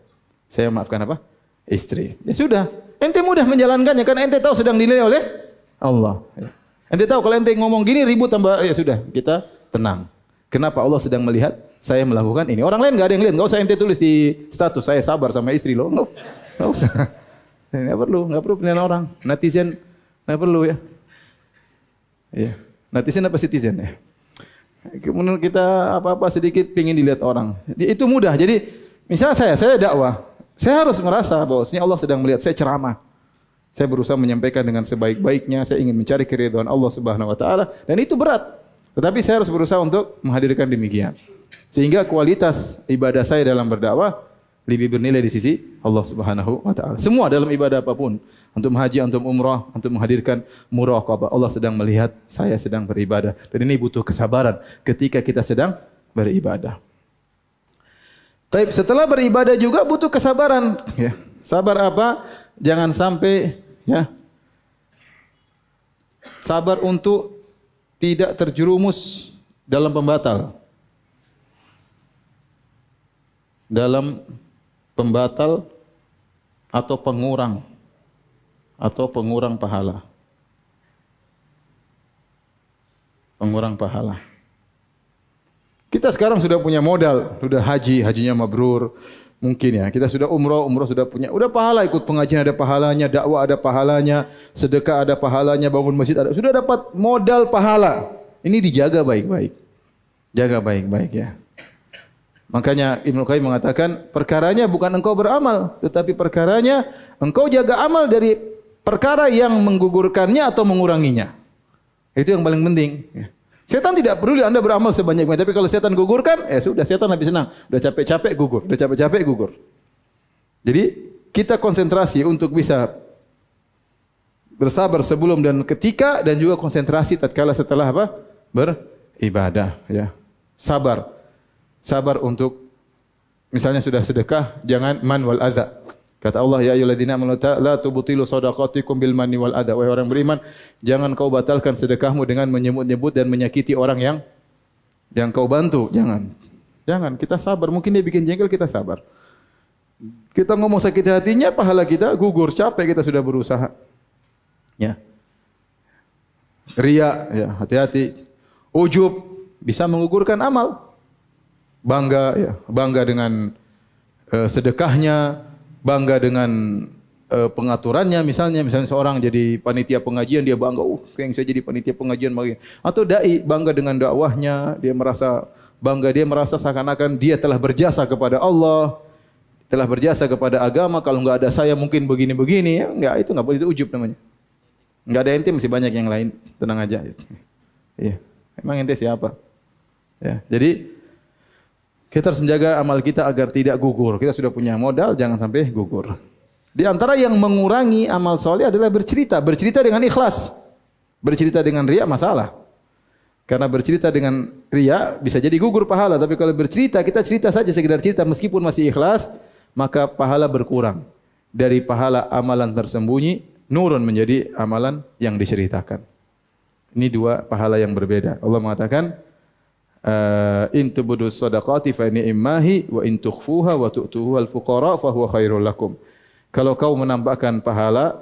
[SPEAKER 1] Saya memaafkan apa? Istri. Ya sudah. Ente mudah menjalankannya. Karena ente tahu sedang dinilai oleh Allah. Ente tahu kalau ente ngomong gini ribut tambah, ya sudah. Kita tenang. Kenapa Allah sedang melihat saya melakukan ini? Orang lain enggak ada yang lihat. Enggak usah ente tulis di status saya sabar sama istri lo. Enggak usah. Enggak perlu penilaian orang. Netizen enggak perlu ya. Iya. Netizen apa citizen ya? Kemudian kita apa-apa sedikit pengin dilihat orang. Itu mudah. Jadi misalnya saya dakwah, saya harus merasa bahwasanya Allah sedang melihat saya ceramah. Saya berusaha menyampaikan dengan sebaik-baiknya, saya ingin mencari keridhaan Allah Subhanahu wa taala dan itu berat. Tetapi saya harus berusaha untuk menghadirkan demikian. Sehingga kualitas ibadah saya dalam berdakwah lebih bernilai di sisi Allah Subhanahu wa taala. Semua dalam ibadah apapun, antum haji, antum umrah, antum menghadirkan muraqabah. Allah sedang melihat saya sedang beribadah. Dan ini butuh kesabaran ketika kita sedang beribadah. Tapi setelah beribadah juga butuh kesabaran, ya. Sabar apa? Jangan sampai ya. Sabar untuk tidak terjerumus dalam pembatal. Dalam pembatal atau pengurang pahala. Pengurang pahala. Kita sekarang sudah punya modal, sudah haji, hajinya mabrur. Mungkin ya, kita sudah umroh, umroh sudah punya. Udah pahala, ikut pengajian ada pahalanya, dakwah ada pahalanya, sedekah ada pahalanya, bangun masjid ada. Sudah dapat modal pahala. Ini dijaga baik-baik. Jaga baik-baik ya. Makanya Ibnu Qayyim mengatakan, perkaranya bukan engkau beramal, tetapi perkaranya engkau jaga amal dari perkara yang menggugurkannya atau menguranginya. Itu yang paling penting. Setan tidak peduli Anda beramal sebanyak-banyaknya, tapi kalau setan gugurkan, sudah setan lebih senang. Udah capek-capek gugur, udah capek-capek gugur. Jadi kita konsentrasi untuk bisa bersabar sebelum dan ketika, dan juga konsentrasi tatkala setelah apa? Beribadah. Ya. Sabar. Sabar untuk misalnya sudah sedekah, jangan man wal adza. Kata Allah, ya ayyuhalladzina amanu la tubtilu shadaqatikum bil manni wal adza. Wahai orang beriman, jangan kau batalkan sedekahmu dengan menyebut-nyebut dan menyakiti orang yang kau bantu. Jangan. Jangan, kita sabar. Mungkin dia bikin jengkel, kita sabar. Kita ngomong sakit hatinya, pahala kita gugur, capek kita sudah berusaha. Ya. Riya, ya, hati-hati. Ujub bisa menggugurkan amal. Bangga, ya, bangga dengan sedekahnya, bangga dengan pengaturannya, misalnya seorang jadi panitia pengajian, dia bangga, yang saya jadi panitia pengajian begini. Atau dai bangga dengan dakwahnya, dia merasa bangga, dia merasa seakan-akan dia telah berjasa kepada Allah, telah berjasa kepada agama. Kalau enggak ada saya mungkin begini-begini, ya enggak, itu enggak boleh, itu ujub namanya. Enggak ada ente, masih banyak yang lain, tenang aja. Iya. Emang ente siapa? Ya, jadi kita harus menjaga amal kita agar tidak gugur. Kita sudah punya modal, jangan sampai gugur. Di antara yang mengurangi amal soleh adalah bercerita. Bercerita dengan ikhlas. Bercerita dengan riya masalah. Karena bercerita dengan riya bisa jadi gugur pahala. Tapi kalau bercerita, kita cerita saja, sekedar cerita meskipun masih ikhlas, maka pahala berkurang. Dari pahala amalan tersembunyi, nurun menjadi amalan yang diceritakan. Ini dua pahala yang berbeda. Allah mengatakan, in tubdu shadaqati fa ni'mahi wa in tukhfuha wa tu'tuhu al-fuqara fa huwa khairul lakum. Kalau kau menampakkan pahala,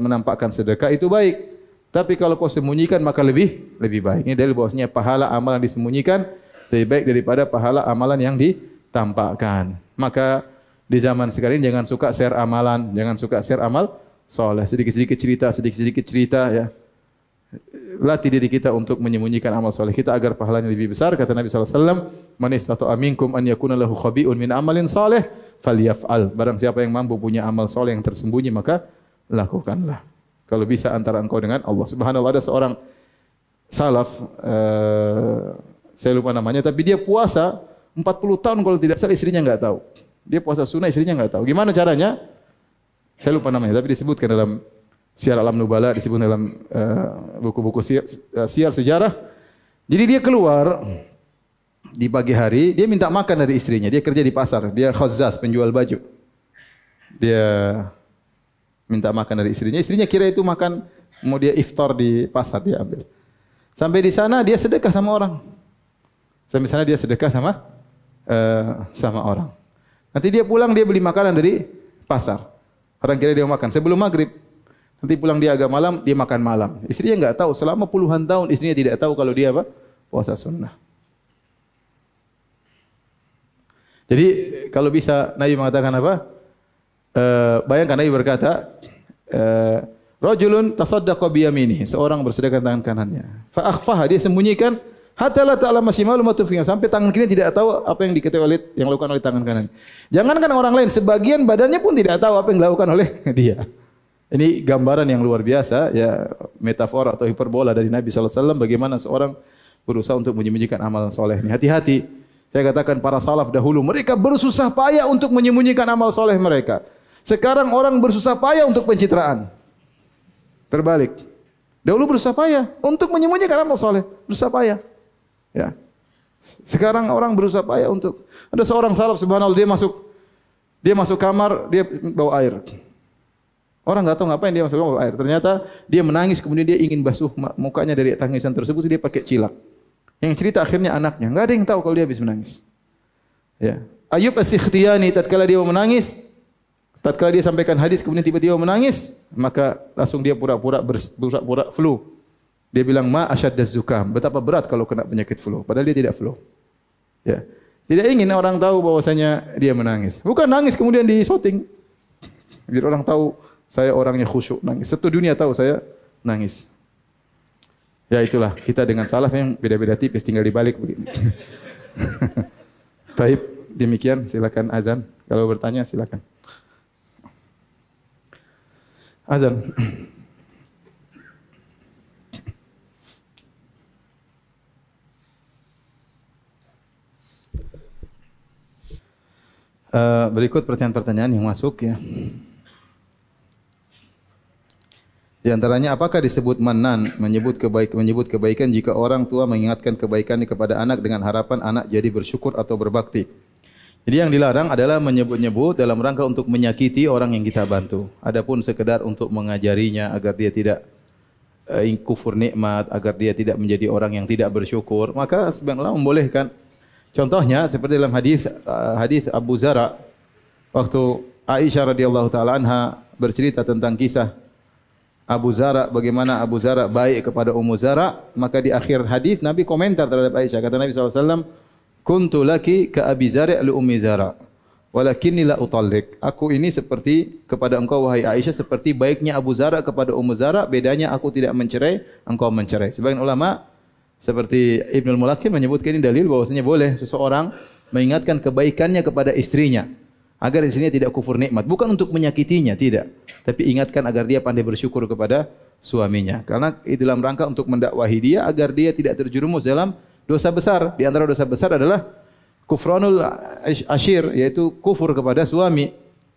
[SPEAKER 1] menampakkan sedekah itu baik. Tapi kalau kau sembunyikan maka lebih baik. Ini dalil bahwasanya pahala amalan disembunyikan lebih baik daripada pahala amalan yang ditampakkan. Maka di zaman sekarang jangan suka share amalan, jangan suka share amal soleh. Sedikit-sedikit cerita ya. Latih diri kita untuk menyembunyikan amal soleh kita agar pahalanya lebih besar. Kata Nabi SAW, man istata'a minkum an yakuna lahu khabi'un min amalin soleh falyaf'al. Barang siapa yang mampu punya amal soleh yang tersembunyi, maka lakukanlah. Kalau bisa antara engkau dengan Allah. Subhanallah, ada seorang salaf, saya lupa namanya, tapi dia puasa 40 tahun kalau tidak salah, istrinya enggak tahu. Dia puasa sunnah, istrinya enggak tahu. Gimana caranya? Saya lupa namanya, tapi disebutkan dalam Syiar Alam Nubala, disebut dalam buku-buku siar sejarah. Jadi dia keluar di pagi hari, dia minta makan dari istrinya. Dia kerja di pasar, dia khazzaz, penjual baju. Dia minta makan dari istrinya. Istrinya kira itu makan, mau dia iftar di pasar, dia ambil. Sampai di sana dia sedekah sama orang. Sampai sana dia sedekah sama orang. Nanti dia pulang, dia beli makanan dari pasar. Orang kira dia makan sebelum maghrib. Nanti pulang dia agak malam, dia makan malam. Istrinya enggak tahu, selama puluhan tahun istrinya tidak tahu kalau dia puasa sunnah. Jadi kalau bisa Nabi mengatakan apa? Bayangkan Nabi berkata, rajulun tasaddaqa biyaminihi, seorang bersedekah tangan kanannya. Fa akhfaha, dia sembunyikan, hatta la ta'lama shimalu ma tunfiqu, sampai tangan kiri tidak tahu apa yang diketahui oleh yang dilakukan oleh tangan kanan. Jangankan orang lain, sebagian badannya pun tidak tahu apa yang dilakukan oleh dia. Ini gambaran yang luar biasa, ya, metafora atau hiperbola dari Nabi SAW bagaimana seorang berusaha untuk menyembunyikan amal soleh ini. Hati-hati. Saya katakan para salaf dahulu, mereka bersusah payah untuk menyembunyikan amal soleh mereka. Sekarang orang bersusah payah untuk pencitraan. Terbalik. Dahulu bersusah payah untuk menyembunyikan amal soleh. Bersusah payah. Ya. Sekarang orang berusaha payah untuk. Ada seorang salaf, subhanallah, dia masuk kamar, dia bawa air. Orang enggak tahu ngapain dia masuk kamar bawa air. Ternyata dia menangis, kemudian dia ingin basuh mukanya dari tangisan tersebut, dia pakai cilak. Yang cerita akhirnya anaknya. Enggak ada yang tahu kalau dia habis menangis. Ya. Ayub As-Sikhtiyani tatkala dia menangis, tatkala dia sampaikan hadis kemudian tiba-tiba menangis, maka langsung dia pura-pura flu. Dia bilang ma asyaddaz zukam, betapa berat kalau kena penyakit flu, padahal dia tidak flu. Ya. Tidak ingin orang tahu bahwasanya dia menangis. Bukan nangis kemudian di shooting. Biar orang tahu saya orangnya khusyuk nangis. Satu dunia tahu saya nangis. Ya itulah kita dengan salaf yang beda-beda tipis tinggal dibalik begitu. Baik, demikian silakan azan. Kalau bertanya silakan. Azan. Berikut pertanyaan-pertanyaan yang masuk ya. Di antaranya apakah disebut manan menyebut kebaikan jika orang tua mengingatkan kebaikan kepada anak dengan harapan anak jadi bersyukur atau berbakti. Jadi yang dilarang adalah menyebut-nyebut dalam rangka untuk menyakiti orang yang kita bantu. Adapun sekedar untuk mengajarinya agar dia tidak kufur nikmat, agar dia tidak menjadi orang yang tidak bersyukur, maka sebenarnya membolehkan. Contohnya seperti dalam hadis Abu Zara waktu Aisyah radhiyallahu taala anha bercerita tentang kisah Abu Zara, bagaimana Abu Zara baik kepada Ummu Zara, maka di akhir hadis Nabi komentar terhadap Aisyah, kata Nabi SAW, kuntu laki ka Abi Zara li Ummi Zara walakinni la utallik. Aku ini seperti kepada engkau wahai Aisyah seperti baiknya Abu Zara kepada Ummu Zara, bedanya aku tidak mencerai, engkau mencerai. Sebagian ulama seperti Ibnul Mulakin menyebutkan ini dalil bahwasanya boleh seseorang mengingatkan kebaikannya kepada istrinya agar istrinya tidak kufur nikmat, bukan untuk menyakitinya, tidak, tapi ingatkan agar dia pandai bersyukur kepada suaminya. Karena itu dalam rangka untuk mendakwahi dia agar dia tidak terjerumus dalam dosa besar. Di antara dosa besar adalah kufranul ashir, yaitu kufur kepada suami.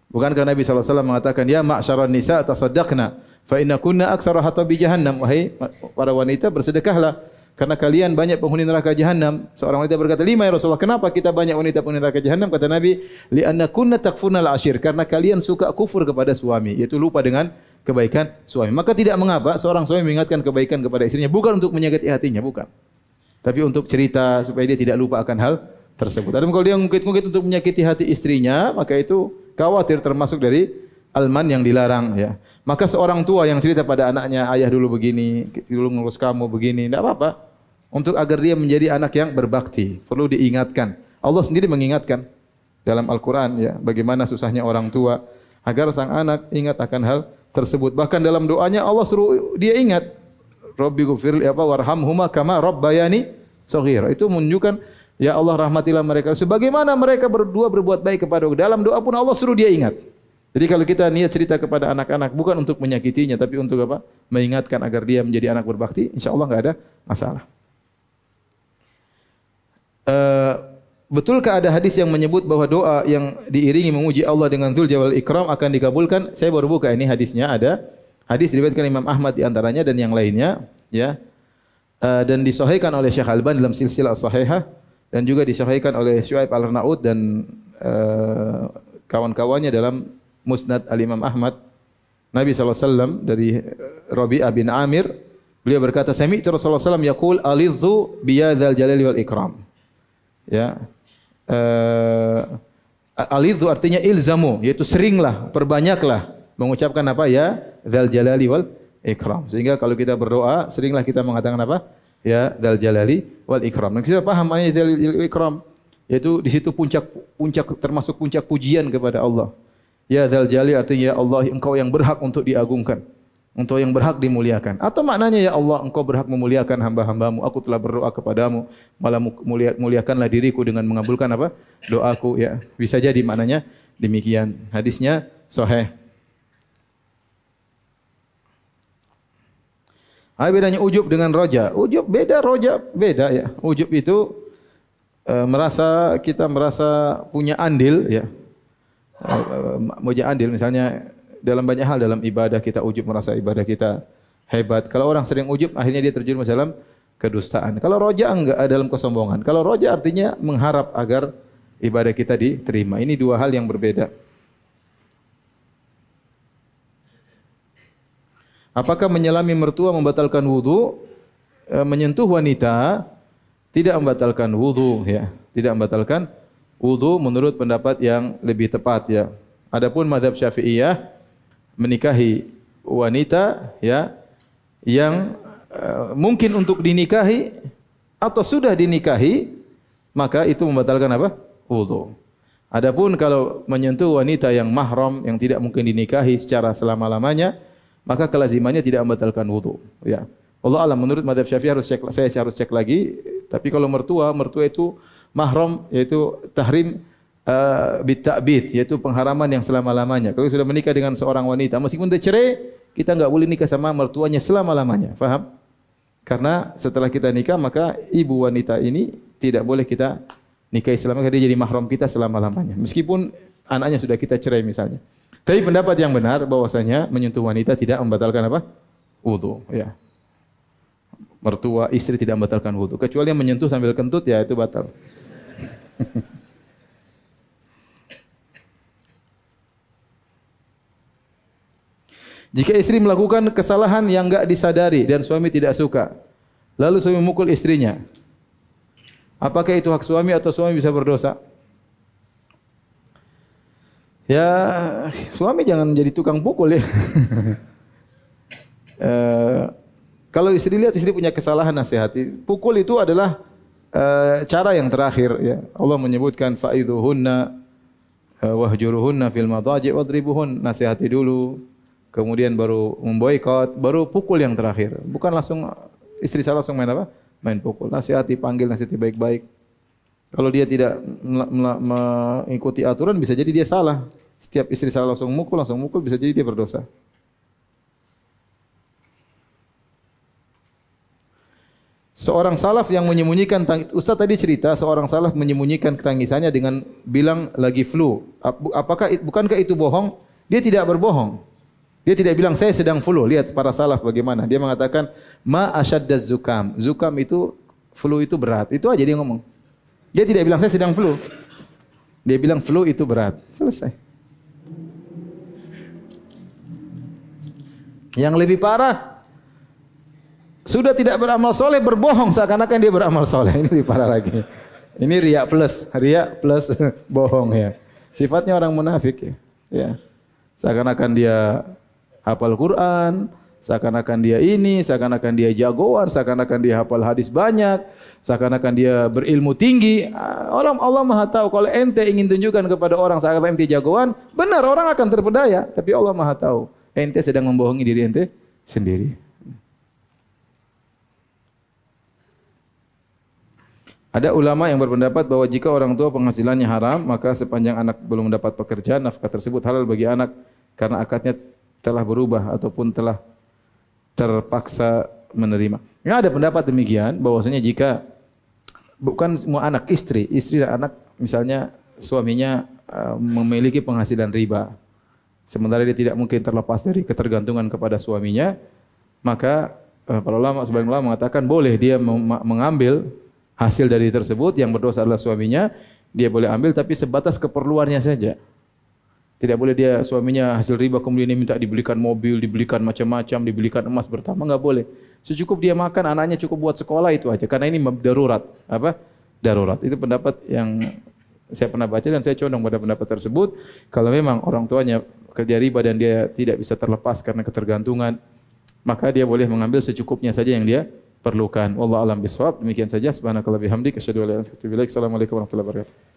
[SPEAKER 1] Bukankah Nabi SAW mengatakan, ya ma'syaran nisa tasaddaqna fa inna kunna aktsara hatabi jahannam, wahai para wanita bersedekahlah karena kalian banyak penghuni neraka jahanam. Seorang wanita berkata, 5 ya Rasulullah, kenapa kita banyak wanita penghuni neraka jahanam? Kata Nabi, li'anna kunna takfurnal ashir, karena kalian suka kufur kepada suami, yaitu lupa dengan kebaikan suami. Maka tidak mengapa seorang suami mengingatkan kebaikan kepada istrinya, bukan untuk menyakiti hatinya, bukan, tapi untuk cerita supaya dia tidak lupa akan hal tersebut. Adapun kalau dia ngungkit-ngungkit untuk menyakiti hati istrinya, maka itu khawatir termasuk dari alman yang dilarang ya. Maka seorang tua yang cerita pada anaknya, ayah dulu begini, dulu ngurus kamu begini, tidak apa-apa. Untuk agar dia menjadi anak yang berbakti, perlu diingatkan. Allah sendiri mengingatkan dalam Al-Quran ya, bagaimana susahnya orang tua agar sang anak ingat akan hal tersebut. Bahkan dalam doanya Allah suruh dia ingat, Rabbi ghfirli warhamhuma kama rabbayani shaghira. Itu menunjukkan ya Allah rahmatilah mereka sebagaimana mereka berdua berbuat baik kepadaku. Dalam doa pun Allah suruh dia ingat. Jadi kalau kita niat cerita kepada anak-anak bukan untuk menyakitinya tapi untuk apa? Mengingatkan agar dia menjadi anak berbakti, insyaallah enggak ada masalah. Betulkah ada hadis yang menyebut bahwa doa yang diiringi memuji Allah dengan Dzul Jalal wal Ikram akan dikabulkan? Saya baru buka ini hadisnya, ada hadis diriwayatkan Imam Ahmad di antaranya dan yang lainnya ya. Dan disahihkan oleh Syekh Albani dalam silsilah as-sahihah dan juga disahihkan oleh Syuaib Al-Arnaud dan kawan-kawannya dalam Musnad Al-Imam Ahmad. Nabi SAW dari Rabi'ah bin Amir, beliau berkata, sami'tu Rasulullah SAW yaqul alidhu biyadzal jalali wal ikram. Ya. Alidhu artinya ilzamu, yaitu seringlah, perbanyaklah mengucapkan apa ya? Dzal jalali wal ikram. Sehingga kalau kita berdoa, seringlah kita mengatakan apa? Ya, dzal jalali wal ikram. Kita paham maknanya dzal jalali wal ikram, yaitu di situ puncak termasuk puncak pujian kepada Allah. Ya dzal jalali artinya ya Allah, engkau yang berhak untuk diagungkan, engkau yang berhak dimuliakan. Atau maknanya ya Allah, engkau berhak memuliakan hamba-hambamu. Aku telah berdoa kepadamu, malah muliakanlah diriku dengan mengabulkan apa? Doaku ya. Bisa jadi maknanya demikian. Hadisnya sahih. Bedanya ujub dengan roja. Ujub beda, roja beda ya. Ujub itu kita merasa punya andil ya. Punya andil misalnya dalam banyak hal, dalam ibadah kita ujub merasa ibadah kita hebat. Kalau orang sering ujub akhirnya dia terjerumus dalam kedustaan. Kalau roja enggak dalam kesombongan. Kalau roja artinya mengharap agar ibadah kita diterima. Ini dua hal yang berbeda. Apakah menyelami mertua membatalkan wudu? Menyentuh wanita tidak membatalkan wudu ya. Tidak membatalkan wudu menurut pendapat yang lebih tepat ya. Adapun mazhab Syafi'iyah menikahi wanita ya yang mungkin untuk dinikahi atau sudah dinikahi maka itu membatalkan apa? Wudu. Adapun kalau menyentuh wanita yang mahram yang tidak mungkin dinikahi secara selama-lamanya, maka kelazimannya tidak membatalkan wudu. Ya. Allah alam, menurut mazhab Syafi'i saya harus cek lagi. Tapi kalau mertua itu mahram, yaitu tahrim bitabid, yaitu pengharaman yang selama-lamanya. Kalau sudah menikah dengan seorang wanita, meskipun dia cerai, kita enggak boleh nikah sama mertuanya selama-lamanya. Faham? Karena setelah kita nikah, maka ibu wanita ini tidak boleh kita nikahi selama-lamanya, dia jadi mahram kita selama-lamanya. Meskipun anaknya sudah kita cerai misalnya. Tapi pendapat yang benar bahwasanya menyentuh wanita tidak membatalkan apa? Wudu, ya. Mertua istri tidak membatalkan wudu, kecuali yang menyentuh sambil kentut, ya itu batal. Jika istri melakukan kesalahan yang enggak disadari dan suami tidak suka, lalu suami memukul istrinya, apakah itu hak suami atau suami bisa berdosa? Ya, suami jangan jadi tukang pukul ya. Kalau istri lihat istri punya kesalahan, nasihati. Pukul itu adalah cara yang terakhir. Ya. Allah menyebutkan fa'idhuhunna wahjuruhunna fil madaji' wadribuhun. Nasihati dulu, kemudian baru memboikot, baru pukul yang terakhir. Bukan langsung istri saya langsung main apa? Main pukul. Nasihati, panggil, nasihati baik-baik. Kalau dia tidak mengikuti aturan, bisa jadi dia salah. Setiap istri salah langsung mukul, bisa jadi dia berdosa. Seorang salaf yang menyembunyikan, Ustaz tadi cerita seorang salaf menyembunyikan tangisannya dengan bilang lagi flu. Bukankah itu bohong? Dia tidak berbohong. Dia tidak bilang saya sedang flu. Lihat para salaf bagaimana. Dia mengatakan ma asyaddaz zukam. Zukam itu flu itu berat. Itu aja dia ngomong. Dia tidak bilang saya sedang flu. Dia bilang flu itu berat. Selesai. Yang lebih parah, sudah tidak beramal soleh, berbohong seakan-akan dia beramal soleh. Ini lebih parah lagi. Ini riya plus bohong ya. Sifatnya orang munafik ya. Ya. Seakan-akan dia hafal Quran, seakan-akan dia ini, seakan-akan dia jagoan, seakan-akan dia hafal hadis banyak, seakan-akan dia berilmu tinggi. Allah Maha tahu. Kalau ente ingin tunjukkan kepada orang seakan-akan ente jagoan, benar orang akan terpedaya, tapi Allah Maha tahu. Ente sedang membohongi diri ente sendiri. Ada ulama yang berpendapat bahwa jika orang tua penghasilannya haram, maka sepanjang anak belum mendapat pekerjaan, nafkah tersebut halal bagi anak karena akadnya telah berubah ataupun telah terpaksa menerima. Ya, ada pendapat demikian bahwasanya jika bukan semua anak, istri dan anak misalnya suaminya memiliki penghasilan riba, sementara dia tidak mungkin terlepas dari ketergantungan kepada suaminya, maka para ulama, sebagian ulama mengatakan boleh dia mengambil hasil dari tersebut, yang berdosa adalah suaminya, dia boleh ambil tapi sebatas keperluannya saja. Tidak boleh dia suaminya hasil riba kemudian dia minta dibelikan mobil, dibelikan macam-macam, dibelikan emas bertambah, enggak boleh. Secukup dia makan, anaknya cukup buat sekolah itu aja, karena ini darurat. Apa? Darurat. Itu pendapat yang saya pernah baca dan saya condong pada pendapat tersebut. Kalau memang orang tuanya kerja riba dan dia tidak bisa terlepas karena ketergantungan, maka dia boleh mengambil secukupnya saja yang dia perlukan. Wallahu a'lam bishawab. Demikian saja. Subhanakallah bihamdik asyhadu an la ilaha illa anta astaghfiruka wa atubu ilaik. Assalamualaikum warahmatullahi wabarakatuh.